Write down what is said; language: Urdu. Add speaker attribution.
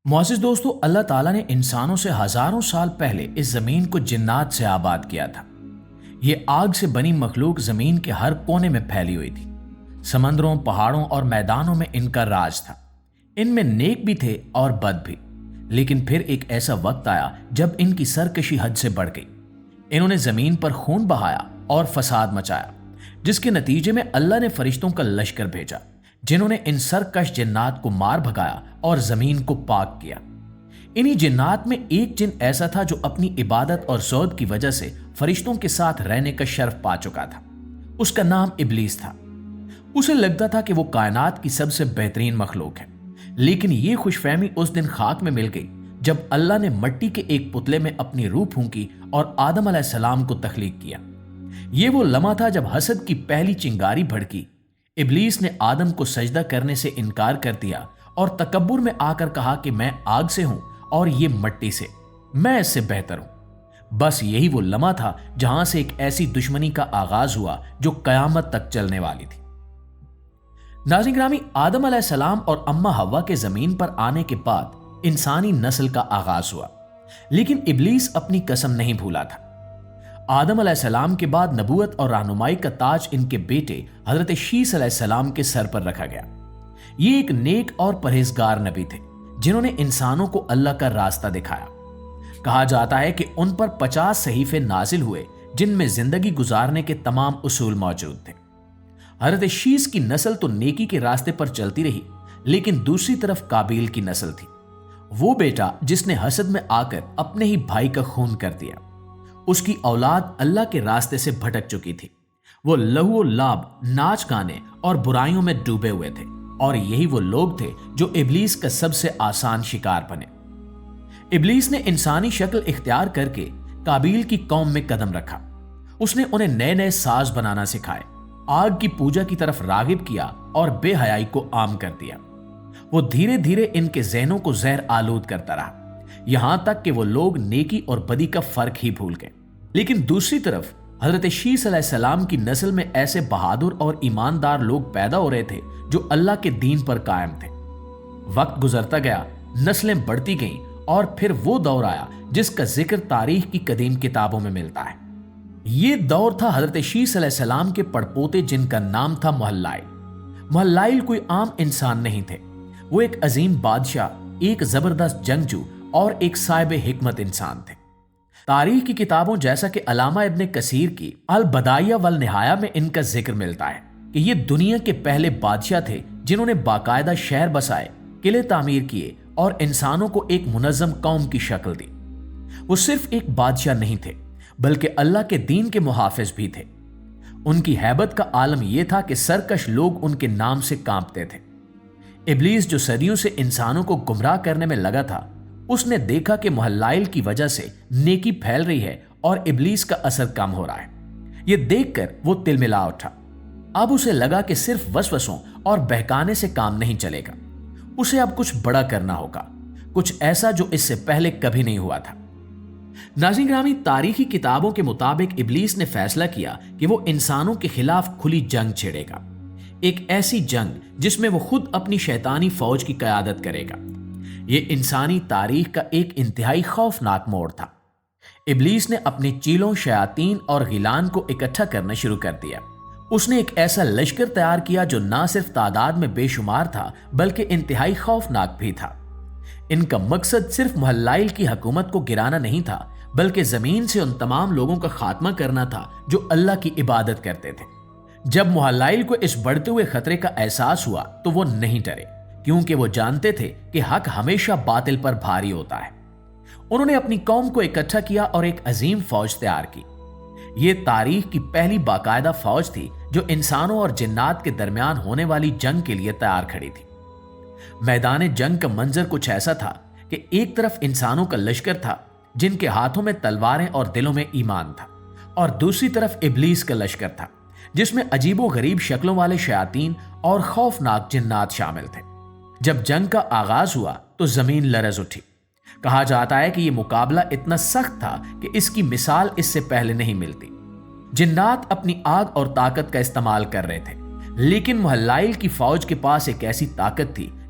Speaker 1: معزز دوستو، اللہ تعالیٰ نے انسانوں سے ہزاروں سال پہلے اس زمین کو جنات سے آباد کیا تھا۔ یہ آگ سے بنی مخلوق زمین کے ہر کونے میں پھیلی ہوئی تھی۔ سمندروں، پہاڑوں اور میدانوں میں ان کا راج تھا۔ ان میں نیک بھی تھے اور بد بھی، لیکن پھر ایک ایسا وقت آیا جب ان کی سرکشی حد سے بڑھ گئی۔ انہوں نے زمین پر خون بہایا اور فساد مچایا، جس کے نتیجے میں اللہ نے فرشتوں کا لشکر بھیجا، جنہوں نے ان سرکش جنات کو مار بھگایا اور زمین کو پاک کیا۔ انہی جنات میں ایک جن ایسا تھا جو اپنی عبادت اور زہد کی وجہ سے فرشتوں کے ساتھ رہنے کا شرف پا چکا تھا۔ اس کا نام ابلیس تھا۔ اسے لگتا تھا کہ وہ کائنات کی سب سے بہترین مخلوق ہے، لیکن یہ خوش فہمی اس دن خاک میں مل گئی جب اللہ نے مٹی کے ایک پتلے میں اپنی روح پھونکی اور آدم علیہ السلام کو تخلیق کیا۔ یہ وہ لمحہ تھا جب حسد کی پہلی چنگاری بھڑکی۔ ابلیس نے آدم کو سجدہ کرنے سے انکار کر دیا اور تکبر میں آ کر کہا کہ میں آگ سے ہوں اور یہ مٹی سے، میں اس سے بہتر ہوں۔ بس یہی وہ لمحہ تھا جہاں سے ایک ایسی دشمنی کا آغاز ہوا جو قیامت تک چلنے والی تھی۔ ناظرین گرامی، آدم علیہ السلام اور اماں حوا کے زمین پر آنے کے بعد انسانی نسل کا آغاز ہوا، لیکن ابلیس اپنی قسم نہیں بھولا تھا۔ آدم علیہ السلام کے بعد نبوت اور رہنمائی کا تاج ان کے بیٹے حضرت شیس علیہ السلام کے سر پر رکھا گیا۔ یہ ایک نیک اور پرہیزگار نبی تھے جنہوں نے انسانوں کو اللہ کا راستہ دکھایا۔ کہا جاتا ہے کہ ان پر 50 صحیفے نازل ہوئے جن میں زندگی گزارنے کے تمام اصول موجود تھے۔ حضرت شیس کی نسل تو نیکی کے راستے پر چلتی رہی، لیکن دوسری طرف قابیل کی نسل تھی، وہ بیٹا جس نے حسد میں آ کر اپنے ہی بھائی کا خون کر دیا۔ اس کی اولاد اللہ کے راستے سے بھٹک چکی تھی۔ وہ لہو و لعب، ناچ گانے اور برائیوں میں ڈوبے ہوئے تھے، اور یہی وہ لوگ تھے جو ابلیس کا سب سے آسان شکار بنے۔ ابلیس نے انسانی شکل اختیار کر کے قابیل کی قوم میں قدم رکھا۔ اس نے انہیں نئے نئے ساز بنانا سکھائے، آگ کی پوجا کی طرف راغب کیا اور بے حیائی کو عام کر دیا۔ وہ دھیرے دھیرے ان کے ذہنوں کو زہر آلود کرتا رہا، یہاں تک کہ وہ لوگ نیکی اور بدی کا فرق ہی بھول گئے۔ لیکن دوسری طرف حضرت شیس علیہ السلام کی نسل میں ایسے بہادر اور ایماندار لوگ پیدا ہو رہے تھے جو اللہ کے دین پر قائم تھے۔ وقت گزرتا گیا، نسلیں بڑھتی گئیں، اور پھر وہ دور آیا جس کا ذکر تاریخ کی قدیم کتابوں میں ملتا ہے۔ یہ دور تھا حضرت شیس علیہ السلام کے پڑپوتے جن کا نام تھا محلائل۔ محلائل کوئی عام انسان نہیں تھے، وہ ایک عظیم بادشاہ، ایک زبردست جنگجو اور ایک صاحب حکمت انسان تھے۔ تاریخ کی کتابوں جیسا کہ علامہ ابن کثیر کی البدایہ والنہایہ میں ان کا ذکر ملتا ہے کہ یہ دنیا کے پہلے بادشاہ تھے جنہوں نے باقاعدہ شہر بسائے، قلعے تعمیر کیے اور انسانوں کو ایک منظم قوم کی شکل دی۔ وہ صرف ایک بادشاہ نہیں تھے بلکہ اللہ کے دین کے محافظ بھی تھے۔ ان کی ہیبت کا عالم یہ تھا کہ سرکش لوگ ان کے نام سے کانپتے تھے۔ ابلیس جو صدیوں سے انسانوں کو گمراہ کرنے میں لگا تھا، اس نے دیکھا کہ محلائل کی وجہ سے نیکی پھیل رہی ہے اور ابلیس کا اثر کم ہو رہا ہے۔ یہ دیکھ کر وہ تلملا اٹھا۔ اب اسے لگا کہ صرف وسوسوں اور بہکانے سے کام نہیں چلے گا، اسے اب کچھ بڑا کرنا ہوگا، کچھ ایسا جو اس سے پہلے کبھی نہیں ہوا تھا۔ ناظرین گرامی، تاریخی کتابوں کے مطابق ابلیس نے فیصلہ کیا کہ وہ انسانوں کے خلاف کھلی جنگ چھیڑے گا، ایک ایسی جنگ جس میں وہ خود اپنی شیطانی فوج کی قیادت کرے گا۔ یہ انسانی تاریخ کا ایک انتہائی خوفناک موڑ تھا۔ ابلیس نے اپنے چیلوں، شیاطین اور غیلان کو اکٹھا کرنا شروع کر دیا۔ اس نے ایک ایسا لشکر تیار کیا جو نہ صرف تعداد میں بے شمار تھا بلکہ انتہائی خوفناک بھی تھا۔ ان کا مقصد صرف محلائل کی حکومت کو گرانا نہیں تھا بلکہ زمین سے ان تمام لوگوں کا خاتمہ کرنا تھا جو اللہ کی عبادت کرتے تھے۔ جب محلائل کو اس بڑھتے ہوئے خطرے کا احساس ہوا تو وہ نہیں ڈرے، کیونکہ وہ جانتے تھے کہ حق ہمیشہ باطل پر بھاری ہوتا ہے۔ انہوں نے اپنی قوم کو اکٹھا کیا اور ایک عظیم فوج تیار کی۔ یہ تاریخ کی پہلی باقاعدہ فوج تھی جو انسانوں اور جنات کے درمیان ہونے والی جنگ کے لیے تیار کھڑی تھی۔ میدان جنگ کا منظر کچھ ایسا تھا کہ ایک طرف انسانوں کا لشکر تھا جن کے ہاتھوں میں تلواریں اور دلوں میں ایمان تھا، اور دوسری طرف ابلیس کا لشکر تھا جس میں عجیب و غریب شکلوں والے شیاطین اور خوفناک جنات شامل تھے۔ جب جنگ کا آغاز ہوا تو زمین لرز اٹھی۔ کہا جاتا ہے کہ یہ مقابلہ اتنا سخت تھا کہ اس کی مثال اس سے پہلے نہیں ملتی۔ جنات اپنی آگ اور طاقت کا استعمال کر رہے تھے، لیکن محلائل کی فوج کے پاس ایک ایسی طاقت تھی